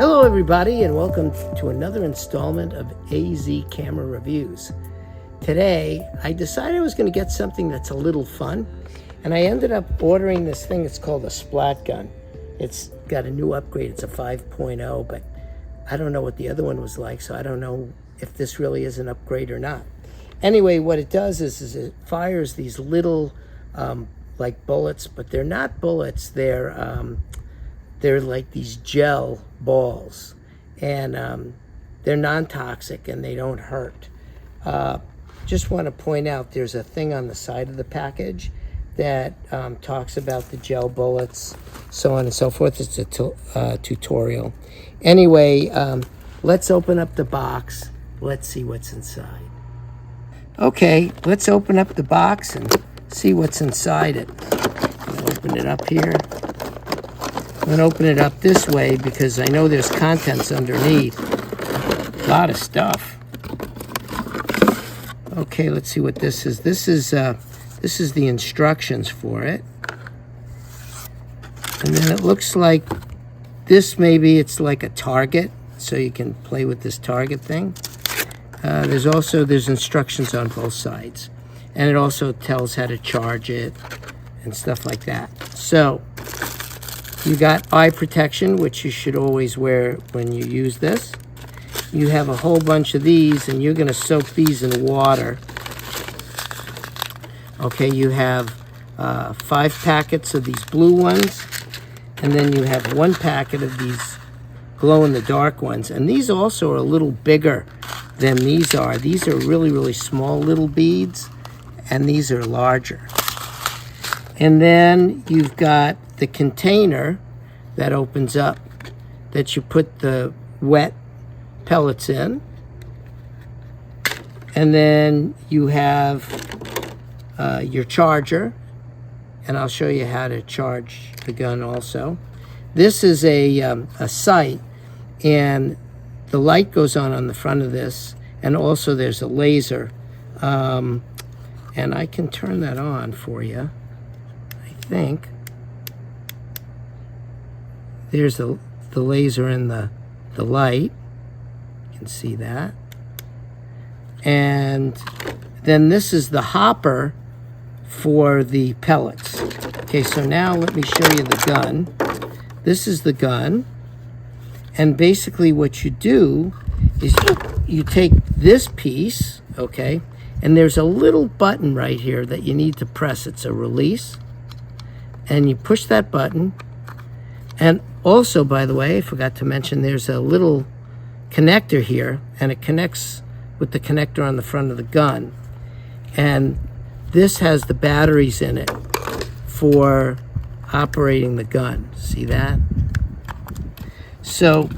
Hello everybody and welcome to another installment of AZ Camera Reviews. Today I decided I was going to get something that's a little fun, and I ended up ordering this thing. It's called a Splat gun. It's got a new upgrade. It's a 5.0, but I don't know what the other one was like, so I don't know if this really is an upgrade or not. Anyway, what it does is it fires these little like bullets, but they're not bullets. They're like these gel balls, and they're non-toxic and they don't hurt. Just want to point out there's a thing on the side of the package that talks about the gel bullets, so on and so forth. It's a tutorial. Anyway, let's open up the box. Let's see what's inside. Okay, let's open up the box and see what's inside it. I'll open it up here. I'm going to open it up this way because I know there's contents underneath. A lot of stuff. Okay, let's see what this is. This is the instructions for it. And then it looks like this, maybe it's like a target, so you can play with this target thing. There's instructions on both sides. And it also tells how to charge it and stuff like that. So you got eye protection, which you should always wear when you use this. You have a whole bunch of these, and you're going to soak these in water. Okay, you have 5 packets of these blue ones, and then you have 1 packet of these glow-in-the-dark ones. And these also are a little bigger than these are. These are really, really small little beads, and these are larger. And then you've got the container that opens up that you put the wet pellets in. And then you have your charger, and I'll show you how to charge the gun also. This is a sight, and the light goes on the front of this, and also there's a laser, and I can turn that on for you, I think. There's the laser and the light. You can see that. And then this is the hopper for the pellets. Okay, so now let me show you the gun. This is the gun. And basically what you do is you take this piece, okay, and there's a little button right here that you need to press. It's a release. And you push that button. And also, by the way, I forgot to mention, there's a little connector here, and it connects with the connector on the front of the gun. And this has the batteries in it for operating the gun. See that? So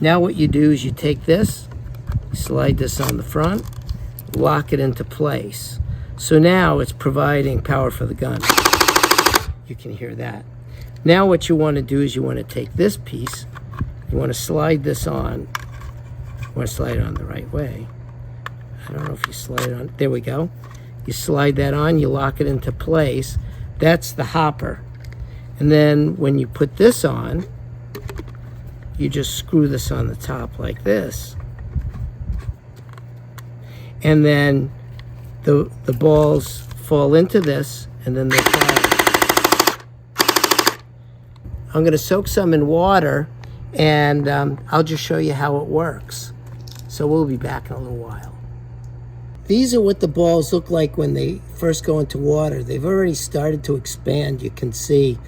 now what you do is you take this, slide this on the front, lock it into place. So now it's providing power for the gun. You can hear that. Now what you want to do is you want to take this piece, you want to slide this on. You want to slide it on the right way. I don't know if you slide it on. There we go. You slide that on, you lock it into place. That's the hopper. And then when you put this on, you just screw this on the top like this. And then the balls fall into this, and then they fire. I'm going to soak some in water, and I'll just show you how it works. So we'll be back in a little while. These are what the balls look like when they first go into water. They've already started to expand. You can see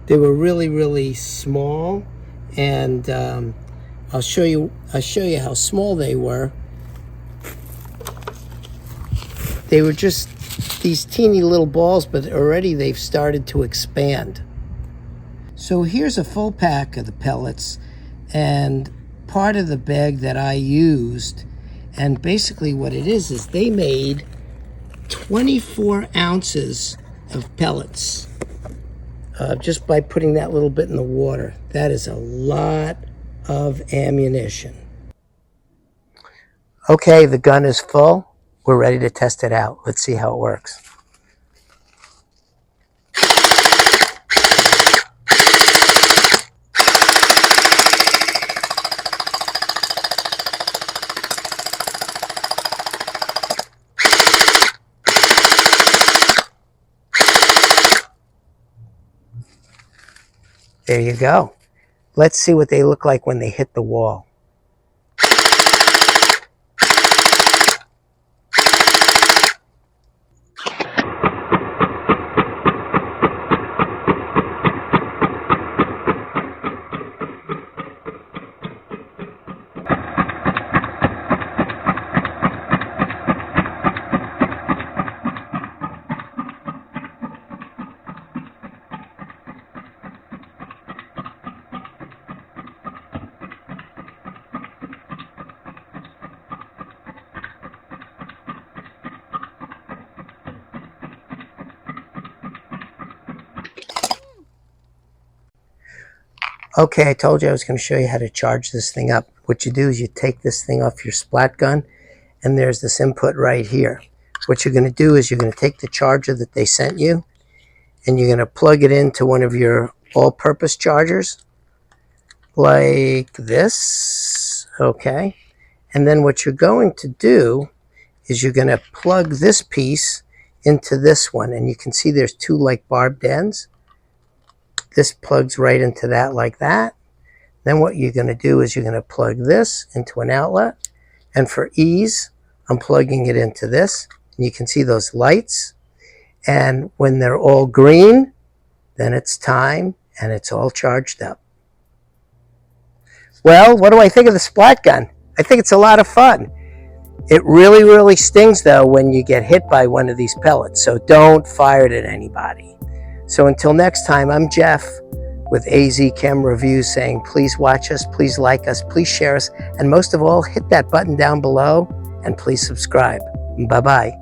they were really, really small, and I'll show you how small they were. They were just these teeny little balls, but already they've started to expand. So here's a full pack of the pellets, and part of the bag that I used, and basically what it is they made 24 ounces of pellets just by putting that little bit in the water. That is a lot of ammunition. Okay, the gun is full. We're ready to test it out. Let's see how it works. There you go. Let's see what they look like when they hit the wall. Okay, I told you I was going to show you how to charge this thing up. What you do is you take this thing off your splat gun, and there's this input right here. What you're going to do is you're going to take the charger that they sent you, and you're going to plug it into one of your all-purpose chargers, like this, okay? And then what you're going to do is you're going to plug this piece into this one, and you can see there's two like barbed ends. This plugs right into that like that. Then what you're going to do is you're going to plug this into an outlet. And for ease, I'm plugging it into this. And you can see those lights. And when they're all green, then it's time and it's all charged up. Well, what do I think of the splat gun? I think it's a lot of fun. It really, really stings though when you get hit by one of these pellets. So don't fire it at anybody. So until next time, I'm Jeff with AZ Camera Reviews saying please watch us, please like us, please share us, and most of all, hit that button down below and please subscribe. Bye-bye.